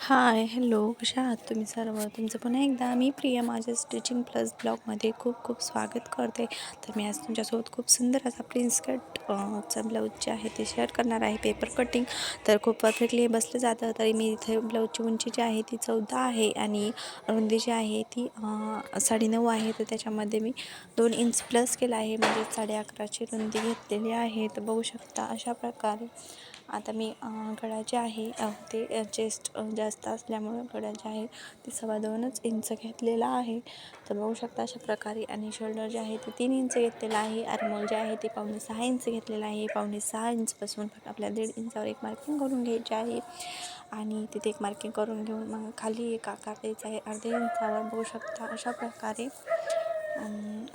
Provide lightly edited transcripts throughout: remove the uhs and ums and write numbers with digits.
हाय, hello, कशा आहात तुम्ही सर्व? तुमचं पुन्हा एकदा मी प्रिया माझ्या स्टिचिंग प्लस ब्लॉगमध्ये खूप खूप स्वागत करते. तर मी आज तुमच्यासोबत खूप सुंदर असा प्रिन्स कट चा ब्लाऊज जे आहे ते शेअर करणार आहे. पेपर कटिंग तर खूप परफेक्टली बसलं जातं. तरी मी इथे ब्लाऊजची उंची जी आहे ती 14 आहे आणि रुंदी जी आहे ती 9.5 आहे. तर त्याच्यामध्ये मी 2 इंच प्लस केला आहे, म्हणजे 11.5ची रुंदी घेतलेली आहे. तर बघू शकता अशा प्रकारे. आता मी गळा जे आहे ते चेस्ट जास्त असल्यामुळं गळा जे आहे ते 2.25 इंच घेतलेला आहे. तर बघू शकता अशा प्रकारे. आणि शोल्डर जे आहे ते 3 इंच घेतलेला आहे. आर्मोल जे आहे ते 5.25 इंच घेतलेला आहे. 5.25 इंचपासून आपल्याला 1.5 इंचावर एक मार्किंग करून घ्यायची आहे. आणि तिथे एक मार्किंग करून घेऊन मग खाली एक आकार द्यायचा आहे 1/2 इंचावर. बघू शकता अशा प्रकारे.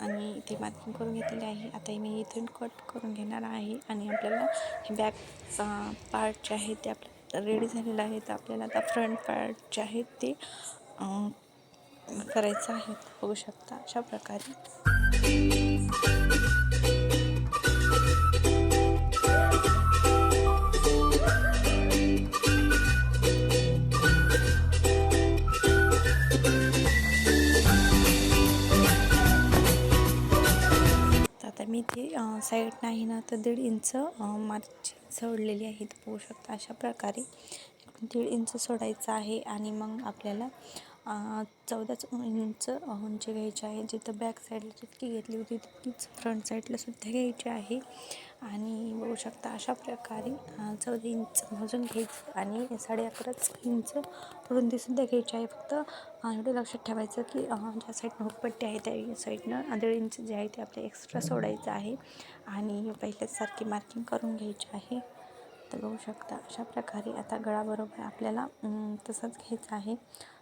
आणि इथे मार्किंग करून घेतलेली आहे. आता मी इथून कट करून घेणार आहे आणि आपल्याला हे बॅकचा पार्ट जे आहे ते आपल्याला रेडी झालेलं आहे. तर आपल्याला आता फ्रंट पार्ट जे आहेत ते करायचं आहे. बघू शकता अशा प्रकारे. आता मी ते साईड नाही ना तर 1.5 इंच मार्जिन सोडलेली आहे. तर बघू शकता अशा प्रकारे 1.5 इंच सोडायचं आहे. आणि मग आपल्याला 14 इंच उंची घ्यायची आहे. जिथं बॅक साईडला जितकी घेतली होती तितकीच फ्रंट साईडला सुद्धा घ्यायची आहे. आणि बघू शकता अशा प्रकारे 14 इंच मोजून घ्यायचं आणि 11.5 इंच रुंदीसुद्धा घ्यायची आहे. फक्त एवढं लक्षात ठेवायचं की ज्या साईडनं हुकपट्टी आहे त्या साईडनं 1.5 इंच जे आहे ते आपल्या एक्स्ट्रा सोडायचं आहे. आणि पहिल्यासारखी मार्किंग करून घ्यायची आहे. तर बघू शकता अशा प्रकारे. आता गळाबरोबर आपल्याला तसंच घ्यायचं आहे.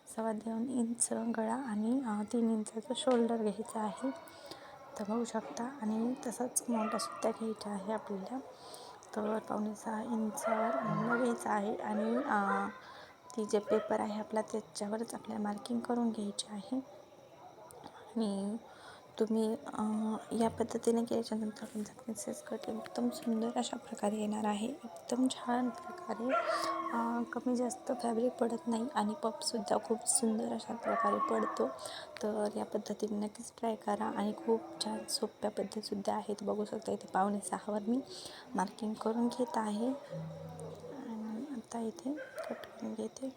2.25 इंच गळा आणि 3 इंचाचं शोल्डर घ्यायचं आहे. तर बघू शकता. आणि तसंच मोठासुद्धा घ्यायचा आहे आपल्याला. तर 5.25 इंचावर घ्यायचं आहे. आणि ती जे पेपर आहे आपला त्याच्यावरच आपल्याला मार्किंग करून घ्यायची आहे. आणि तुम्ही या पद्धतीने केल्याच्यानंतर तुमचा प्रिन्सेस कट एकदम सुंदर अशा प्रकारे येणार आहे. एकदम छान प्रकारे. कमी जास्त फॅब्रिक पडत नाही आणि पफसुद्धा खूप सुंदर अशा प्रकारे पडतो. तर या पद्धतीने नक्कीच ट्राय करा. आणि खूप छान सोप्या पद्धतसुद्धा आहेत. बघू शकता इथे 5.25वर मी मार्किंग करून घेत आहे. आणि आता इथे कट करून घेते.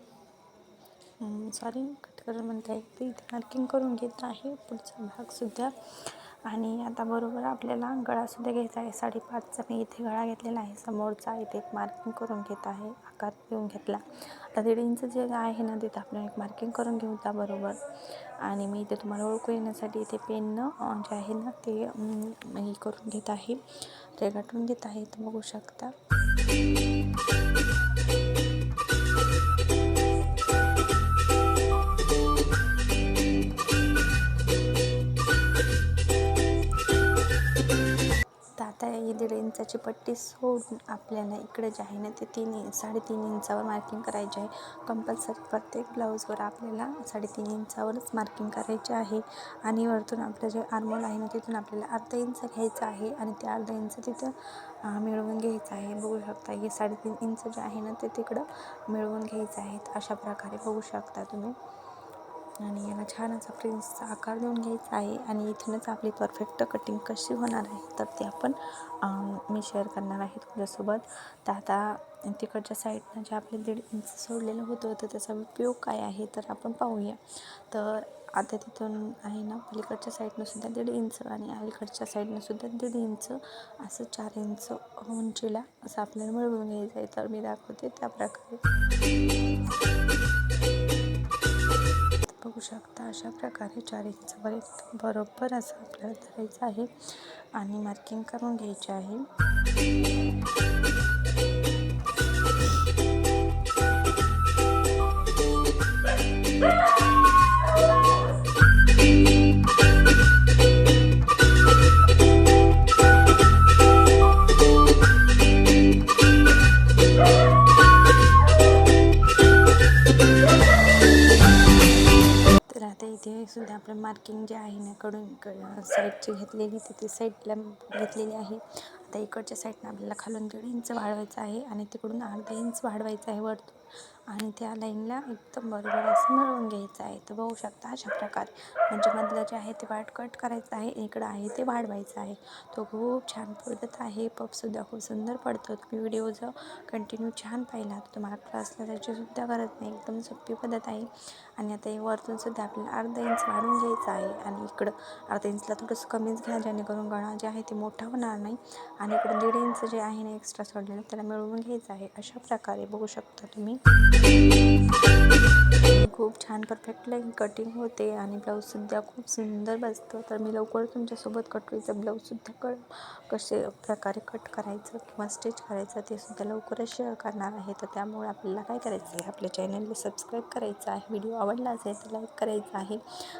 कट करून म्हणता येते. इथे मार्किंग करून घेत आहे पुढचा भागसुद्धा. आणि आता बरोबर आपल्याला गळासुद्धा घ्यायचा आहे. 5.5चा मी इथे गळा घेतलेला आहे. समोरचा इथे एक मार्किंग करून घेत आहे. आकार घेऊन घेतला. आता 1.5 इंच जे आहे ना तिथं आपल्याला एक मार्किंग करून घेऊ त्या बरोबर. आणि मी इथे तुम्हाला ओळखू येण्यासाठी इथे पेननं जे आहे ना ते हे करून घेत आहे, रेखाटून घेत आहे. तर बघू शकता. तर आता ही 1.5 इंचाची पट्टी सोडून आपल्याला इकडे जे आहे ना ते 3.5 इंचावर मार्किंग करायचे आहे. कंपल्सरी प्रत्येक ब्लाऊजवर आपल्याला 3.5 इंचावरच मार्किंग करायचे आहे. आणि वरतून आपलं जे आर्मोल आहे ना तिथून आपल्याला 1/2 इंच घ्यायचं आहे. आणि ते 1/2 इंच तिथं मिळवून घ्यायचं आहे. बघू शकता हे 3.5 इंच जे आहे ना ते तिकडं मिळवून घ्यायचं आहे. अशा प्रकारे बघू शकता तुम्ही. आणि याला छान असा प्रिन्सचा आकार देऊन घ्यायचा आहे. आणि इथूनच आपली परफेक्ट कटिंग कशी होणार आहे तर ते आपण मी शेअर करणार आहे तुमच्यासोबत. तर आता तिकडच्या साईडनं जे आपले 1.5 इंच सोडलेलं होतं तर त्याचा उपयोग काय आहे तर आपण पाहूया. तर आता तिथून आहे ना पलीकडच्या साईडनंसुद्धा 1.5 इंच आणि अलीकडच्या साईडनंसुद्धा 1.5 इंच असं 4 इंच उंचीला असं आपल्याला मिळवून घ्यायचं आहे. तर मी दाखवते त्या प्रकारे. बघू शकता अशा प्रकारे 4 इंचावर बरोबर असं आपल्याला धरायचं आहे. आणि मार्किंग करून घ्यायचे आहे. तर आता इथे सुद्धा आपलं मार्किंग जे आहे ना साईडची घेतलेली तिथे साईडला घेतलेली आहे. आता इकडच्या साईडनं आपल्याला खालून 1.5 इंच वाढवायचं आहे आणि तिकडून 1/2 इंच वाढवायचं आहे वरतून. आणि त्या लाईनला एकदम बरोबर असं मिळवून घ्यायचं आहे. तर बघू शकता अशा प्रकारे, म्हणजे मधलं जे आहे ते वाढ कट करायचं आहे, इकडं आहे ते वाढवायचं आहे. तो खूप छान पडत आहे. पफसुद्धा खूप सुंदर पडतो. तुम्ही व्हिडिओ जर कंटिन्यू छान पाहिला तर तुम्हाला क्लासला जायचीसुद्धा गरज नाही. एकदम सोपी पद्धत आहे. आणि आता हे वरतूनसुद्धा आपल्याला अर्धा इंच वाढून घ्यायचं आहे आणि इकडं अर्धा इंचला थोडंसं कमीच घ्या, जेणेकरून गळा जे आहे ते मोठा होणार नाही. आणि इकडं 1.5 इंच जे आहे ना एक्स्ट्रा सोडलेलं त्याला मिळवून घ्यायचं आहे. अशा प्रकारे बघू शकता तुम्ही. खूप छान परफेक्ट लाईन कटिंग होते आणि ब्लाऊजसुद्धा खूप सुंदर बसतं. तर मी लवकर तुमच्यासोबत कटोरीचं ब्लाऊजसुद्धा कसे प्रकारे कट करायचं किंवा स्टिच करायचं ते सुद्धा लवकरच शेअर करणार आहे. तर त्यामुळे आपल्याला काय करायचं आहे, आपल्या चॅनलला सबस्क्राईब करायचं आहे, व्हिडिओ आवडला असेल तर लाईक करायचं आहे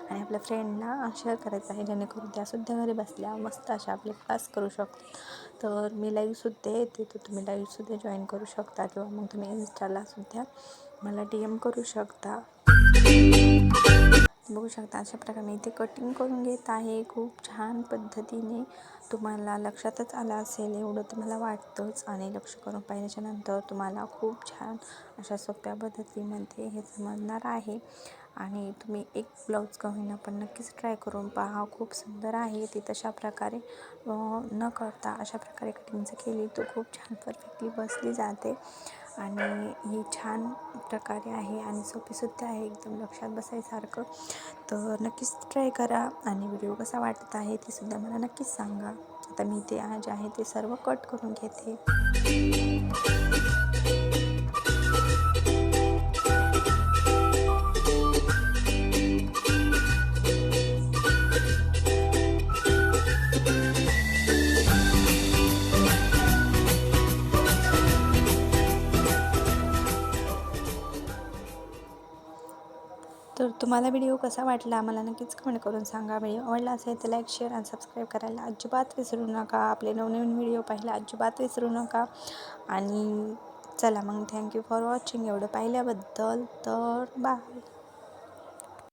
आणि आपल्या फ्रेंडला शेअर करायचं आहे, जेणेकरून त्यासुद्धा घरी बसल्या मस्त अशा आपले क्लास करू शकतात. तर मी लाईव्हसुद्धा येते, तर तुम्ही लाईव्हसुद्धा जॉईन करू शकता किंवा मग तुम्ही इन्स्टालासुद्धा मला DM करू शकता. बघू शकता अशा प्रकारे मी इथे कटिंग करून घेत आहे. खूप छान पद्धतीने तुम्हाला लक्षातच आलं असेल एवढं तर मला वाटतंच. आणि लक्ष करून पाहिल्याच्या नंतर तुम्हाला खूप छान अशा सोप्या पद्धतीमध्ये हे समजणार आहे. आणि तुम्ही एक ब्लाऊज का होईना पण नक्कीच ट्राय करून पहा. खूप सुंदर आहे ती. तशा प्रकारे न करता अशा प्रकारे कटिंगचं केली तर खूप छान परफेक्टली बसली जाते. आणि ही छान प्रकारे आहे आणि सोपीसुद्धा आहे, एकदम लक्षात बसायसारखं. तर नक्कीच ट्राय करा आणि व्हिडिओ कसा वाटत आहे ते सुद्धा मला नक्कीच सांगा. आता मी ते जे आहे ते सर्व कट करून घेते. तर तुम्हाला व्हिडिओ कसा वाटला मला नक्कीच कमेंट करून सांगा. व्हिडिओ आवडला असेल तर लाईक, शेअर आणि सबस्क्राईब करायला अजिबात विसरू नका. आपले नवनवीन व्हिडिओ पाहायला अजिबात विसरू नका. आणि चला मग थँक्यू फॉर वॉचिंग. एवढं पाहिल्याबद्दल. तर बाय.